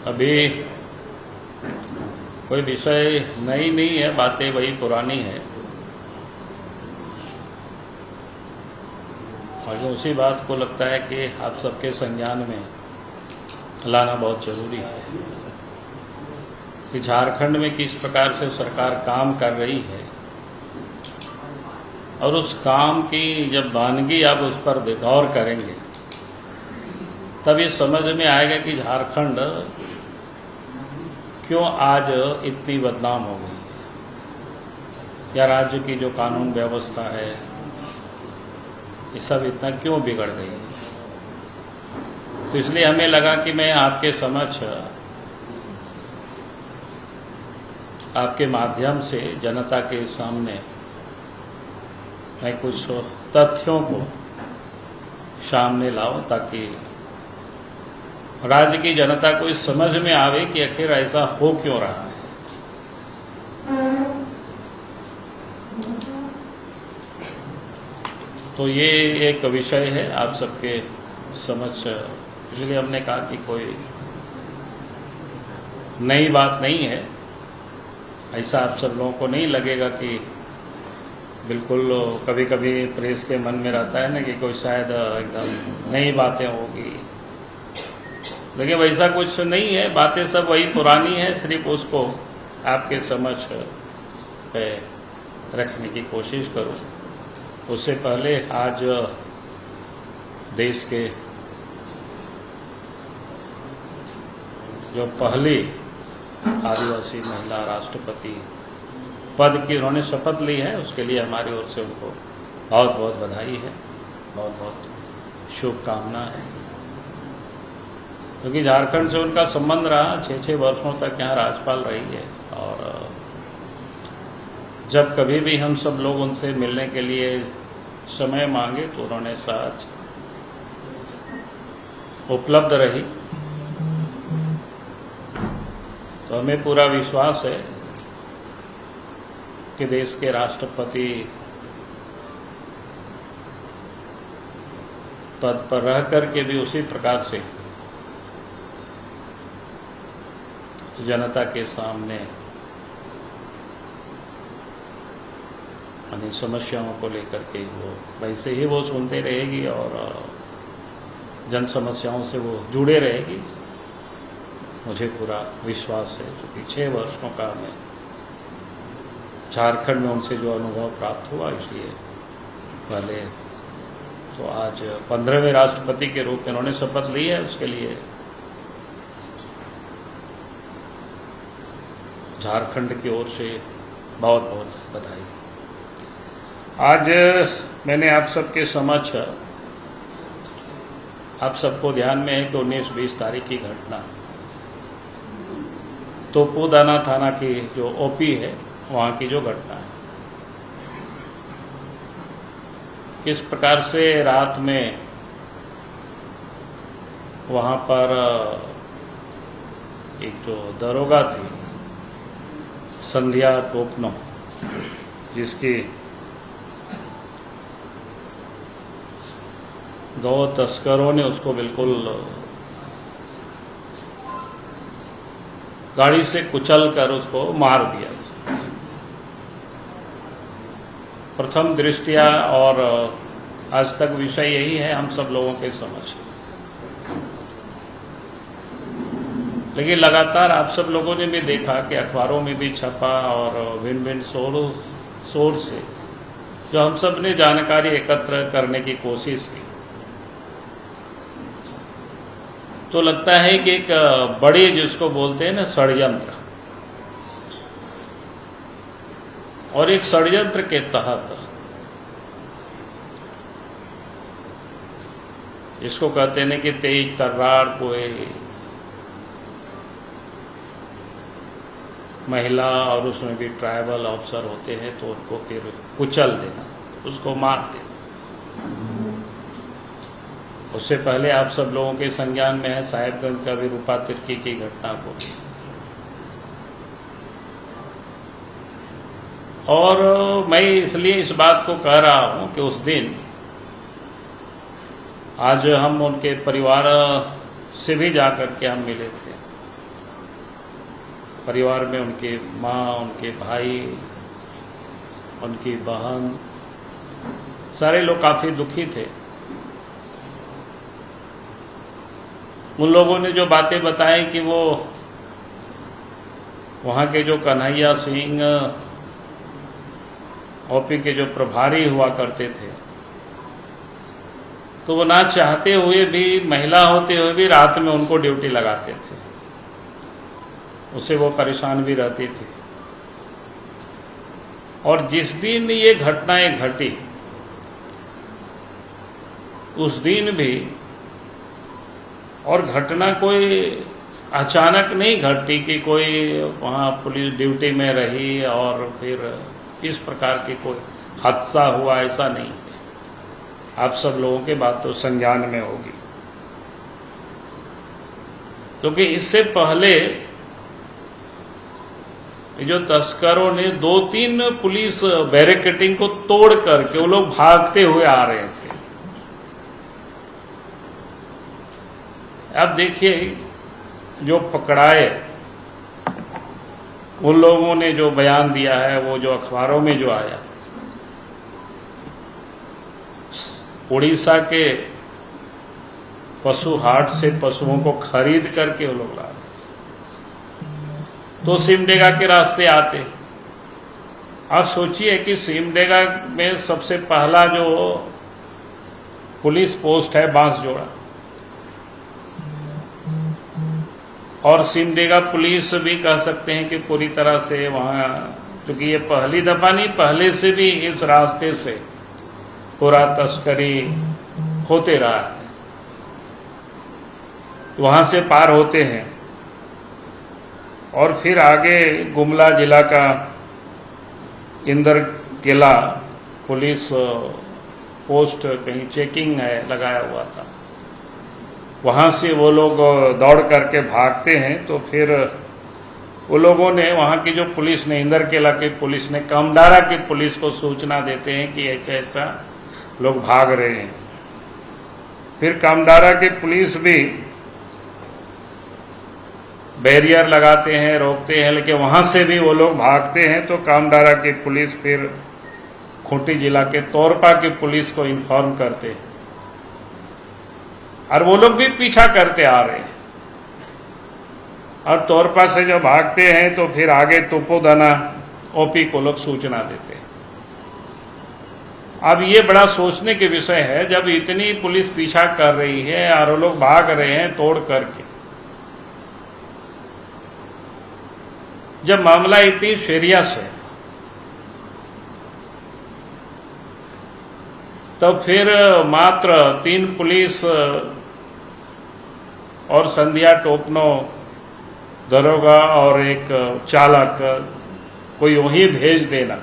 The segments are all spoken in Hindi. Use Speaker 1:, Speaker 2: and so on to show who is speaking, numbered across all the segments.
Speaker 1: अभी कोई विषय नई नहीं है, बातें वही पुरानी है। और जो उसी बात को लगता है कि आप सबके संज्ञान में लाना बहुत जरूरी है कि झारखंड में किस प्रकार से सरकार काम कर रही है और उस काम की जब वानगी आप उस पर गौर करेंगे तब ये समझ में आएगा कि झारखंड क्यों आज इतनी बदनाम हो गई है, या राज्य की जो कानून व्यवस्था है ये सब इतना क्यों बिगड़ गई है। तो इसलिए हमें लगा कि मैं आपके समक्ष आपके माध्यम से जनता के सामने मैं कुछ तथ्यों को सामने लाऊं ताकि राज्य की जनता को इस समझ में आवे कि आखिर ऐसा हो क्यों रहा है। तो ये एक विषय है आप सबके समक्ष, इसलिए हमने कहा कि कोई नई बात नहीं है। ऐसा आप सब लोगों को नहीं लगेगा कि बिल्कुल, कभी कभी प्रेस के मन में रहता है ना कि कोई शायद एकदम नई बातें होगी, लेकिन वैसा कुछ नहीं है। बातें सब वही पुरानी है, सिर्फ उसको आपके समक्ष पे रखने की कोशिश करूं। उससे पहले आज देश के जो पहली आदिवासी महिला राष्ट्रपति पद की उन्होंने शपथ ली है, उसके लिए हमारी ओर से उनको बहुत बहुत बधाई है, बहुत बहुत शुभकामना है। क्योंकि झारखंड से उनका संबंध रहा, 6-6 वर्षों तक यहाँ राज्यपाल रही है और जब कभी भी हम सब लोग उनसे मिलने के लिए समय मांगे तो उन्होंने साथ उपलब्ध रही। तो हमें पूरा विश्वास है कि देश के राष्ट्रपति पद पर रह करके भी उसी प्रकार से जनता के सामने अपनी समस्याओं को लेकर के वो वैसे ही वो सुनते रहेगी और जन समस्याओं से वो जुड़े रहेगी, मुझे पूरा विश्वास है। क्योंकि 6 वर्षों का हमें झारखंड में उनसे जो अनुभव प्राप्त हुआ, इसलिए पहले तो आज 15वें राष्ट्रपति के रूप में उन्होंने शपथ ली है, उसके लिए झारखंड की ओर से बहुत बहुत बधाई। आज मैंने आप सबके समक्ष, आप सबको ध्यान में है कि 19-20 तारीख की घटना तोपुदाना थाना की जो ओपी है वहाँ की जो घटना है, किस प्रकार से रात में वहाँ पर एक जो दरोगा थी संध्या टोपनो, जिसकी गौ तस्करों ने उसको बिल्कुल गाड़ी से कुचल कर उसको मार दिया। प्रथम दृष्टया और आज तक विषय यही है हम सब लोगों के समझ, लेकिन लगातार आप सब लोगों ने भी देखा कि अखबारों में भी छपा और भिन्न भिन्न सोर्स से जो हम सब ने जानकारी एकत्र करने की कोशिश की, तो लगता है कि एक बड़ी, जिसको बोलते हैं ना षड्यंत्र, और एक षड्यंत्र के तहत इसको कहते हैं कि तेज तर्रार कोई महिला और उसमें भी ट्राइबल अफसर होते हैं तो उनको फिर कुचल देना, उसको मार देना। उससे पहले आप सब लोगों के संज्ञान में है साहेबगंज का भी रूपा तिर्की की घटना को, और मैं इसलिए इस बात को कह रहा हूं कि उस दिन आज हम उनके परिवार से भी जाकर के हम मिले थे परिवार में उनके माँ, उनके भाई, उनकी बहन, सारे लोग काफ़ी दुखी थे। उन लोगों ने जो बातें बताई कि वो वहाँ के जो कन्हैया सिंह ओपी के जो प्रभारी हुआ करते थे, तो वो ना चाहते हुए भी, महिला होते हुए भी रात में उनको ड्यूटी लगाते थे। उससे वो परेशान भी रहती थी। और जिस दिन ये घटनाएं घटी, उस दिन भी, और घटना कोई अचानक नहीं घटी कि कोई वहाँ पुलिस ड्यूटी में रही और फिर इस प्रकार की कोई हादसा हुआ, ऐसा नहीं है। आप सब लोगों के बात तो संज्ञान में होगी, क्योंकि इससे पहले जो तस्करों ने 2-3 पुलिस बैरिकेडिंग को तोड़ करके वो लोग भागते हुए आ रहे थे। अब देखिए, जो पकड़ाए उन लोगों ने जो बयान दिया है, वो जो अखबारों में जो आया, उड़ीसा के पशु हाट से पशुओं को खरीद करके वो लोग ला रहे, तो सिमडेगा के रास्ते आते। आप सोचिए कि सिमडेगा में सबसे पहला जो पुलिस पोस्ट है बांसजोड़ा, और सिमडेगा पुलिस भी कह सकते हैं कि पूरी तरह से वहाँ, क्योंकि ये पहली दफा नहीं, पहले से भी इस रास्ते से पूरा तस्करी होते रहा है। वहाँ से पार होते हैं और फिर आगे गुमला जिला का इंदर किला पुलिस पोस्ट कहीं चेकिंग है लगाया हुआ था, वहाँ से वो लोग दौड़ करके भागते हैं। तो फिर वो लोगों ने, वहाँ की जो पुलिस ने, इंदर किला की पुलिस ने कामडारा की पुलिस को सूचना देते हैं कि ऐसा ऐसा लोग भाग रहे हैं। फिर कामडारा की पुलिस भी बैरियर लगाते हैं, रोकते हैं, लेकिन वहाँ से भी वो लोग भागते हैं। तो कामडारा की पुलिस फिर खूंटी जिला के तोरपा की पुलिस को इन्फॉर्म करते हैं, और वो लोग भी पीछा करते आ रहे हैं। और तोरपा से जब भागते हैं तो फिर आगे तुपोदाना ओपी को लोग सूचना देते हैं। अब ये बड़ा सोचने के विषय है, जब इतनी पुलिस पीछा कर रही है और वो लोग भाग रहे हैं तोड़ करके, जब मामला इतनी सीरियस है, तब फिर मात्र 3 पुलिस और संध्या टोपनो, दरोगा और एक चालक को यूं ही भेज देना,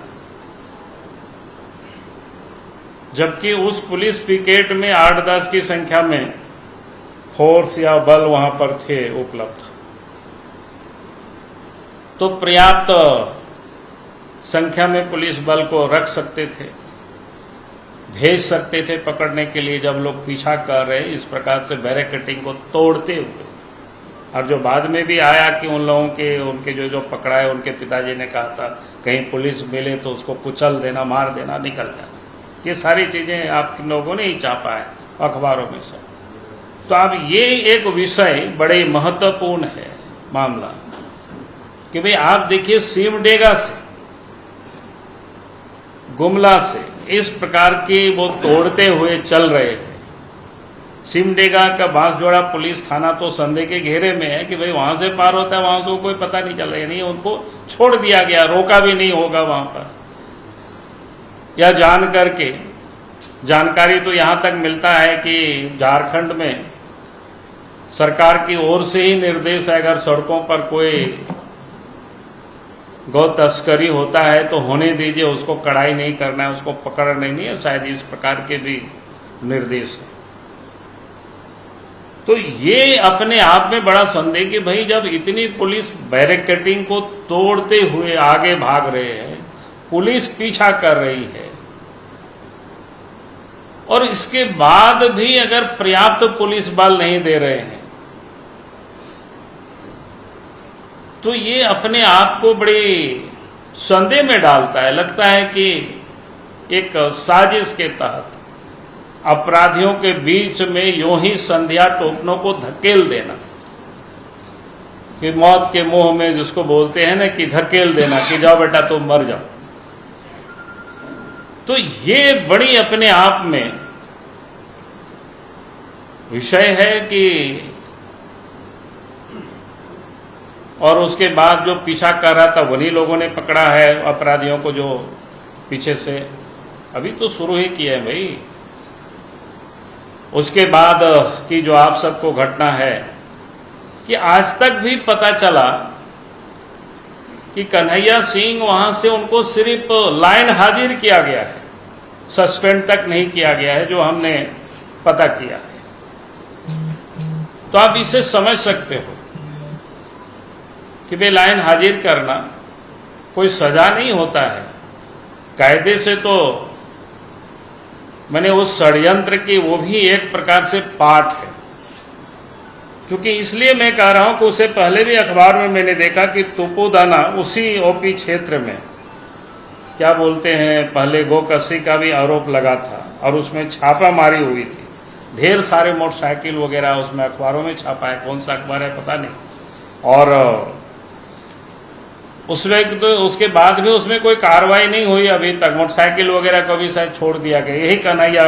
Speaker 1: जबकि उस पुलिस पिकेट में 8-10 की संख्या में फोर्स या बल वहां पर थे उपलब्ध, तो पर्याप्त संख्या में पुलिस बल को रख सकते थे, भेज सकते थे पकड़ने के लिए, जब लोग पीछा कर रहे इस प्रकार से बैरिकेडिंग को तोड़ते हुए। और जो बाद में भी आया कि उन लोगों के, उनके जो पकड़ाए, उनके पिताजी ने कहा था कहीं पुलिस मिले तो उसको कुचल देना, मार देना, निकल जाना। ये सारी चीजें आप लोगों ने ही छापा है अखबारों में से। तो अब ये एक विषय बड़े महत्वपूर्ण है मामला, कि भाई आप देखिए, सिमडेगा से, गुमला से इस प्रकार की वो तोड़ते हुए चल रहे हैं। सिमडेगा का बांसजोड़ा पुलिस थाना तो संदेह के घेरे में है कि भाई वहां से पार होता है, वहां से कोई पता नहीं चल रहा, नहीं उनको छोड़ दिया गया, रोका भी नहीं होगा वहां पर, या जान करके। जानकारी तो यहां तक मिलता है कि झारखंड में सरकार की ओर से ही निर्देश है, अगर सड़कों पर कोई गौ तस्करी होता है तो होने दीजिए, उसको कड़ाई नहीं करना है, उसको पकड़ना नहीं है, शायद इस प्रकार के भी निर्देश है। तो ये अपने आप में बड़ा संदेह कि भाई जब इतनी पुलिस बैरिकेडिंग को तोड़ते हुए आगे भाग रहे हैं, पुलिस पीछा कर रही है, और इसके बाद भी अगर पर्याप्त पुलिस बल नहीं दे रहे हैं, तो ये अपने आप को बड़ी संदेह में डालता है। लगता है कि एक साजिश के तहत अपराधियों के बीच में यूं ही संध्या टोपनों को धकेल देना, कि मौत के मुंह में जिसको बोलते हैं ना कि धकेल देना कि जाओ बेटा तुम मर जाओ। तो ये बड़ी अपने आप में विषय है कि, और उसके बाद जो पीछा कर रहा था वही लोगों ने पकड़ा है अपराधियों को, जो पीछे से अभी तो शुरू ही किया है भाई। उसके बाद की जो आप सबको घटना है कि आज तक भी पता चला कि कन्हैया सिंह वहां से उनको सिर्फ लाइन हाजिर किया गया है, सस्पेंड तक नहीं किया गया है, जो हमने पता किया है। तो आप इसे समझ सकते हो कि वे लाइन हाजिर करना कोई सजा नहीं होता है। कायदे से तो मैंने उस षड्यंत्र की वो भी एक प्रकार से पार्ट है, क्योंकि इसलिए मैं कह रहा हूं कि उससे पहले भी अखबार में मैंने देखा कि तुपुदाना उसी ओपी क्षेत्र में क्या बोलते हैं, पहले गोकशी का भी आरोप लगा था और उसमें छापामारी हुई थी। ढेर सारे मोटरसाइकिल वगैरह उसमें अखबारों में छापा है, कौन सा अखबार है पता नहीं। और उसमें तो उसके बाद भी उसमें कोई कार्रवाई नहीं हुई अभी तक, मोटरसाइकिल वगैरह को भी शायद छोड़ दिया गया। यही कन्हैया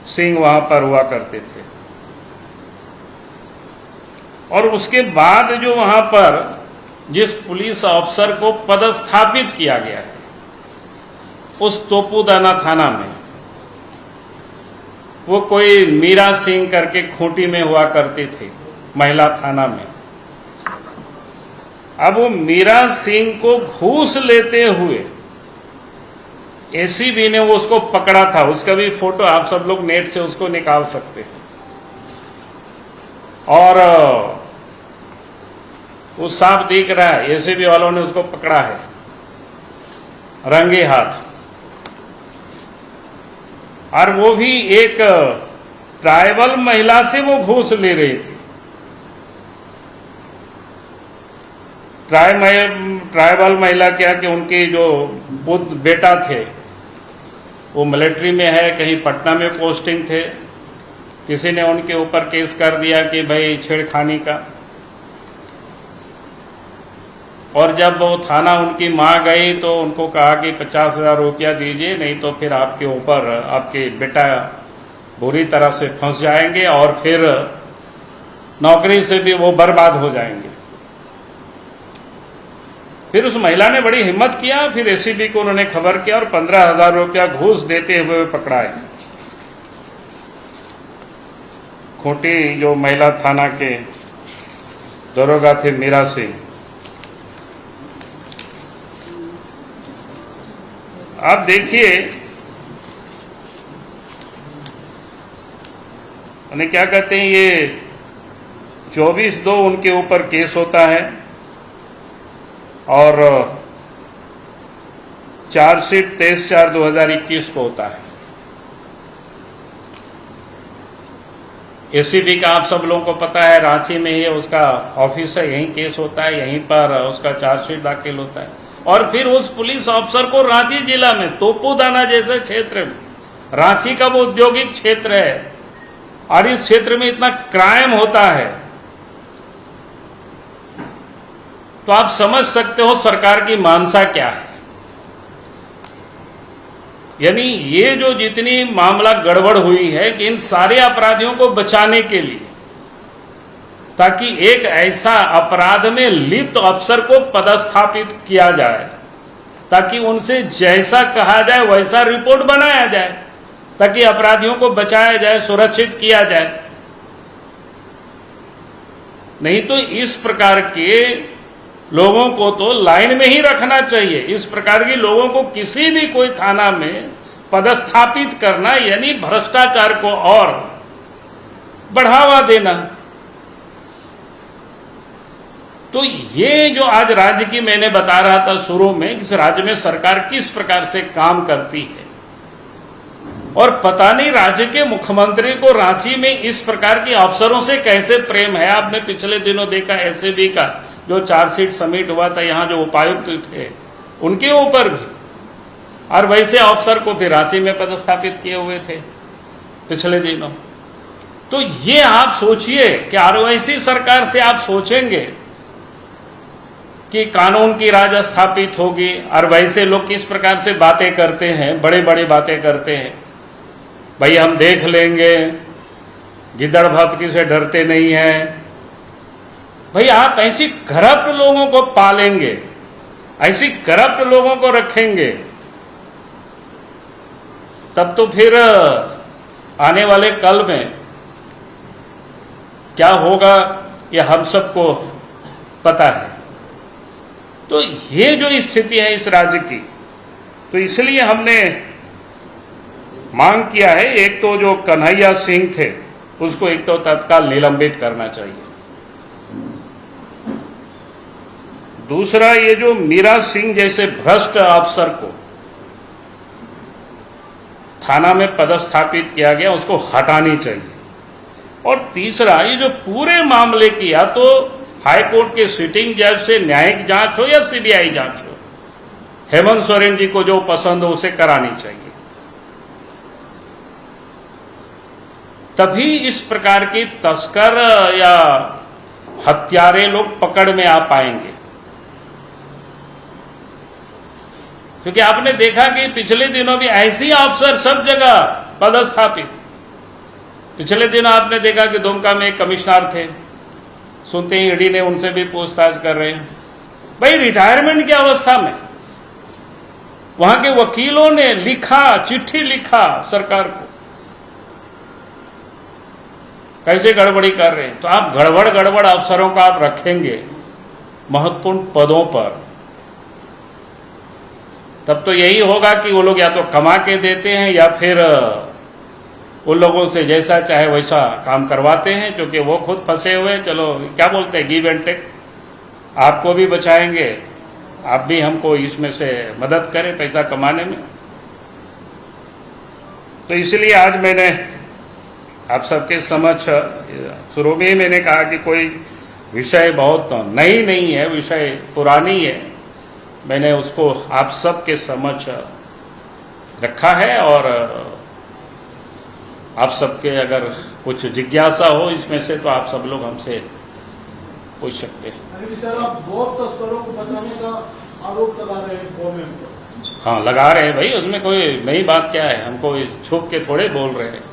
Speaker 1: सिंह वहां पर हुआ करते थे। और उसके बाद जो वहां पर जिस पुलिस अफसर को पदस्थापित किया गया है उस तोपुदाना थाना में, वो कोई मीरा सिंह करके खूंटी में हुआ करती थी, महिला थाना में। अब वो मीरा सिंह को घूस लेते हुए एसीबी ने वो उसको पकड़ा था, उसका भी फोटो आप सब लोग नेट से उसको निकाल सकते हैं। और वो साफ दिख रहा है, एसीबी वालों ने उसको पकड़ा है रंगे हाथ। और वो भी एक ट्राइबल महिला से वो घूस ले रही थी। ट्राइबल महिला क्या कि उनके जो बुद्ध बेटा थे वो मिलिट्री में है, कहीं पटना में पोस्टिंग थे। किसी ने उनके ऊपर केस कर दिया कि भाई छेड़खानी का। और जब वो थाना उनकी मां गई तो उनको कहा कि 50,000 रुपया दीजिए, नहीं तो फिर आपके ऊपर आपके बेटा बुरी तरह से फंस जाएंगे और फिर नौकरी से भी वो बर्बाद हो जाएंगे। फिर उस महिला ने बड़ी हिम्मत किया, फिर एसीबी को उन्होंने खबर किया और 15,000 रुपया घूस देते हुए पकड़ाए। खूंटी जो महिला थाना के दरोगा थे मीरा सिंह। आप देखिए उन्हें क्या कहते हैं, ये 24/2 उनके ऊपर केस होता है और चार्जशीट 23/4/2021 को होता है। एसीबी का आप सब लोगों को पता है, रांची में ही उसका ऑफिस है, यहीं केस होता है, यहीं पर उसका चार्जशीट दाखिल होता है। और फिर उस पुलिस अफसर को रांची जिला में तोपुदाना जैसे क्षेत्र में, रांची का वो औद्योगिक क्षेत्र है और इस क्षेत्र में इतना क्राइम होता है, तो आप समझ सकते हो सरकार की मानसा क्या है। यानी ये जो जितनी मामला गड़बड़ हुई है कि इन सारे अपराधियों को बचाने के लिए, ताकि एक ऐसा अपराध में लिप्त अफसर को पदस्थापित किया जाए, ताकि उनसे जैसा कहा जाए वैसा रिपोर्ट बनाया जाए, ताकि अपराधियों को बचाया जाए, सुरक्षित किया जाए। नहीं तो इस प्रकार के लोगों को तो लाइन में ही रखना चाहिए। इस प्रकार के लोगों को किसी भी कोई थाना में पदस्थापित करना यानी भ्रष्टाचार को और बढ़ावा देना। तो ये जो आज राज्य की मैंने बता रहा था शुरू में, इस राज्य में सरकार किस प्रकार से काम करती है, और पता नहीं राज्य के मुख्यमंत्री को रांची में इस प्रकार के अफसरों से कैसे प्रेम है। आपने पिछले दिनों देखा एसीबी का जो चार्जशीट सबमिट हुआ था यहाँ जो उपायुक्त थे उनके ऊपर भी, और वैसे अफसर को फिर रांची में पदस्थापित किए हुए थे पिछले दिनों। तो ये आप सोचिए कि आरओआईसी सरकार से आप सोचेंगे कि कानून की राज स्थापित होगी, और वैसे लोग किस प्रकार से बातें करते हैं, बड़े बड़े बातें करते हैं, भाई हम देख लेंगे, गिद्दड़ भपकी से डरते नहीं हैं। भाई आप ऐसी करप्ट लोगों को पालेंगे, ऐसी करप्ट लोगों को रखेंगे, तब तो फिर आने वाले कल में क्या होगा ये हम सबको पता है। तो ये जो स्थिति है इस राज्य की, तो इसलिए हमने मांग किया है, एक तो जो कन्हैया सिंह थे उसको एक तो तत्काल निलंबित करना चाहिए, दूसरा ये जो मीरा सिंह जैसे भ्रष्ट अफसर को थाना में पदस्थापित किया गया उसको हटानी चाहिए, और तीसरा ये जो पूरे मामले की या तो हाईकोर्ट के सिटिंग जज से न्यायिक जांच हो या सीबीआई जांच हो, हेमंत सोरेन जी को जो पसंद हो उसे करानी चाहिए, तभी इस प्रकार की तस्कर या हत्यारे लोग पकड़ में आ पाएंगे। क्योंकि आपने देखा कि पिछले दिनों भी ऐसी अफसर सब जगह पदस्थापित। पिछले दिनों आपने देखा कि दुमका में एक कमिश्नर थे, सुनते ही ईडी ने उनसे भी पूछताछ कर रहे हैं। भाई रिटायरमेंट की अवस्था में वहां के वकीलों ने लिखा, चिट्ठी लिखा सरकार को, कैसे गड़बड़ी कर रहे हैं। तो आप गड़बड़ अफसरों को आप रखेंगे महत्वपूर्ण पदों पर, तब तो यही होगा कि वो लोग या तो कमा के देते हैं या फिर उन लोगों से जैसा चाहे वैसा काम करवाते हैं, क्योंकि वो खुद फंसे हुए, चलो क्या बोलते हैं, गिव एंड टेक, आपको भी बचाएंगे, आप भी हमको इसमें से मदद करें पैसा कमाने में। तो इसलिए आज मैंने आप सबके समक्ष, शुरू में ही मैंने कहा कि कोई विषय बहुत नई नहीं है, विषय पुरानी है, मैंने उसको आप सबके समक्ष रखा है, और आप सबके अगर कुछ जिज्ञासा हो इसमें से तो आप सब लोग हमसे पूछ सकते हैं।
Speaker 2: सर, आप बहुत तस्करों को बचाने का आरोप लगा रहे हैं गवर्नमेंट पर।
Speaker 1: हाँ लगा रहे हैं भाई, उसमें कोई नई बात क्या है, हमको छुप के थोड़े बोल रहे हैं,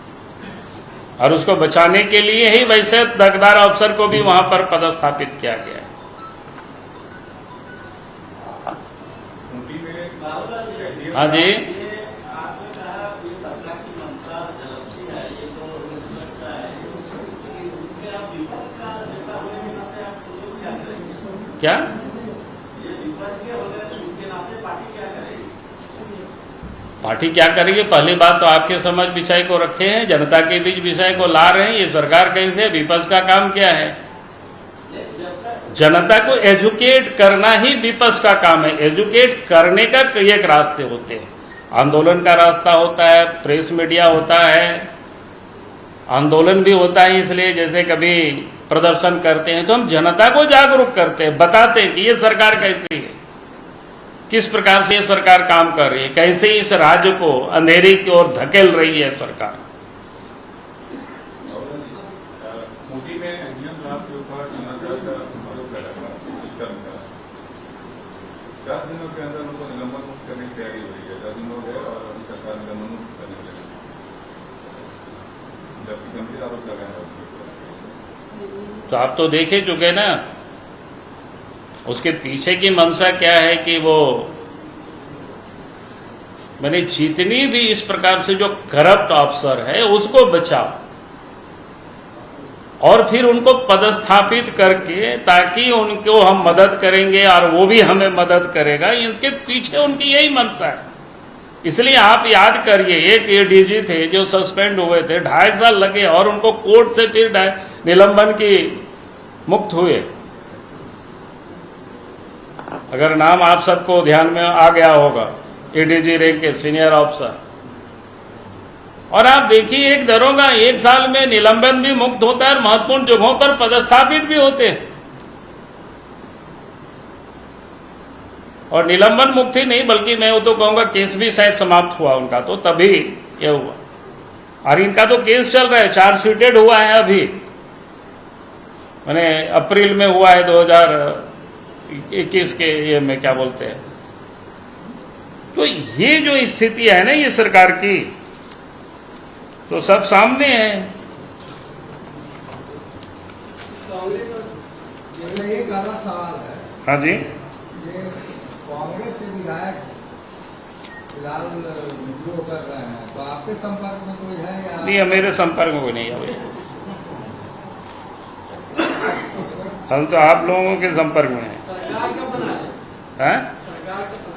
Speaker 1: और उसको बचाने के लिए ही वैसे दगदार अफसर को भी वहां पर पदस्थापित किया गया है। हाँ जी, क्या पार्टी क्या करेगी? पहली बात तो आपके समझ विषय को रखे हैं, जनता के बीच विषय को ला रहे हैं, ये सरकार कैसे? विपक्ष का काम क्या है? जनता को एजुकेट करना ही विपक्ष का काम है। एजुकेट करने का कई एक रास्ते होते हैं, आंदोलन का रास्ता होता है, प्रेस मीडिया होता है, आंदोलन भी होता है, इसलिए जैसे कभी प्रदर्शन करते हैं तो हम जनता को जागरूक करते हैं, बताते हैं कि ये सरकार कैसी है, किस प्रकार से ये सरकार काम कर रही है, कैसे इस राज्य को अंधेरी की ओर धकेल रही है सरकार। तो आप तो देख ही चुके ना, उसके पीछे की मंशा क्या है कि वो मैंने जितनी भी इस प्रकार से जो करप्ट अफसर है उसको बचाओ, और फिर उनको पदस्थापित करके ताकि उनको हम मदद करेंगे और वो भी हमें मदद करेगा, इनके पीछे उनकी यही मंशा है। इसलिए आप याद करिए, एक एडीजी थे जो सस्पेंड हुए थे, 2.5 साल लगे और उनको कोर्ट से फिर निलंबन की मुक्त हुए। अगर नाम आप सबको ध्यान में आ गया होगा, एडीजी रैंक के सीनियर ऑफिसर। और आप देखिए, एक दरोगा 1 साल में निलंबन भी मुक्त होता है और महत्वपूर्ण जगहों पर पदस्थापित भी होते हैं। और निलंबन मुक्ति नहीं, बल्कि मैं वो तो कहूंगा केस भी शायद समाप्त हुआ उनका, तो तभी ये हुआ। और इनका तो केस चल रहा है, चार्जशीटेड हुआ है अभी, मैंने अप्रैल में हुआ है 2021 के ये में क्या बोलते हैं। तो ये जो स्थिति है ना ये सरकार की, तो सब सामने है।
Speaker 3: एक अलग सवाल है।
Speaker 1: हाँ जी,
Speaker 3: ये कांग्रेस से विधायक फिलहाल विद्रोह कर रहे हैं, तो आपके संपर्क में कोई है या
Speaker 1: नहीं मेरे संपर्क में कोई नहीं है भैया, हम तो आप लोगों के संपर्क में हैं।
Speaker 2: सरकार का बना
Speaker 1: हैं?
Speaker 2: सरकार का बना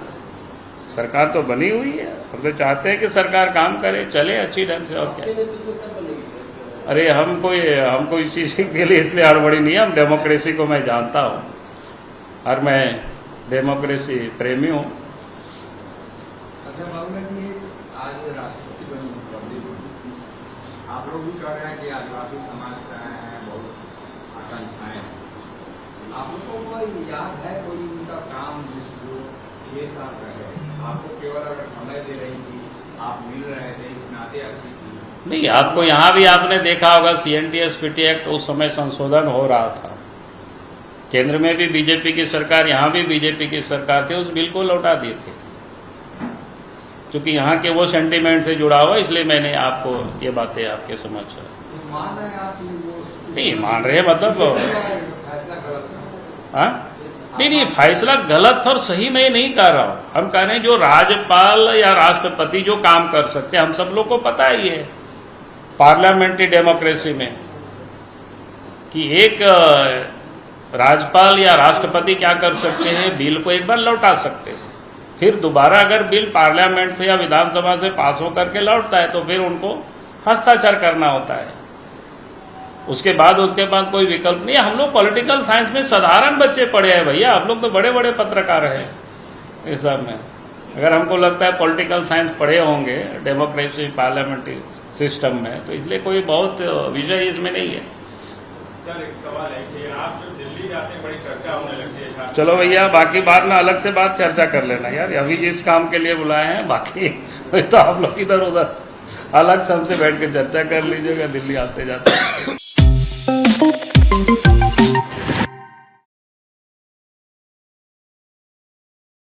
Speaker 1: सरकार तो बनी हुई है, हम तो चाहते हैं कि सरकार काम करे, चले अच्छी ढंग से, और क्या।
Speaker 2: नेतृत्व कब बनेगी?
Speaker 1: अरे हम कोई चीज के लिए इसलिए हड़बड़ी नहीं है, हम डेमोक्रेसी को मैं जानता हूँ और मैं डेमोक्रेसी प्रेमी हूँ।
Speaker 3: अच्छा बाबू जी, आज राष्ट्रपति बनी आप लोग भी कह रहे हैं कि आदिवासी समाज से आए हैं, बहुत आकांक्षाएं हैं। आप लोग को कोई याद है कोई उनका काम जिसको 6 साल रहे, आपको केवल अगर समय दे रही थी, आप मिल रहे थे, इस नाते अच्छी थी?
Speaker 1: नहीं, आपको यहाँ भी आपने देखा होगा CNTS-PT एक्ट उस समय संशोधन हो रहा था, केंद्र में भी बीजेपी की सरकार, यहाँ भी बीजेपी की सरकार थी, उस बिल को लौटा दिए थे। क्योंकि यहाँ के वो सेंटीमेंट से जुड़ा हुआ, इसलिए मैंने आपको ये बातें आपके समझ
Speaker 3: मान रहे हैं आप
Speaker 1: नहीं मान रहे मतलब
Speaker 3: फैसला गलत था?
Speaker 1: हाँ नहीं, फैसला गलत और सही मैं नहीं कह रहा हूँ। हम कह रहे हैं जो राज्यपाल या राष्ट्रपति जो काम कर सकते हैं, हम सब लोग को पता ही है पार्लियामेंट्री डेमोक्रेसी में कि एक राज्यपाल या राष्ट्रपति क्या कर सकते हैं, बिल को एक बार लौटा सकते हैं, फिर दोबारा अगर बिल पार्लियामेंट से या विधानसभा से पास होकर के लौटता है तो फिर उनको हस्ताक्षर करना होता है। उसके बाद कोई विकल्प नहीं है। हम लोग पॉलिटिकल साइंस में साधारण बच्चे पढ़े हैं भैया, आप लोग तो बड़े बड़े पत्रकार हैं इस सब में। अगर हमको लगता है पॉलिटिकल साइंस पढ़े होंगे डेमोक्रेसी पार्लियामेंट्री सिस्टम में, तो इसलिए कोई बहुत विषय इसमें नहीं है।
Speaker 4: सर एक सवाल है कि आप जो दिल्ली जाते हैं बड़ी चर्चा होने लगती है।
Speaker 1: चलो भैया, बाकी बाद में अलग से बात चर्चा कर लेना यार, अभी इस काम के लिए बुलाए हैं, बाकी तो आप लोग इधर उधर अलग से हमसे बैठ के चर्चा कर लीजिएगा दिल्ली आते जाते।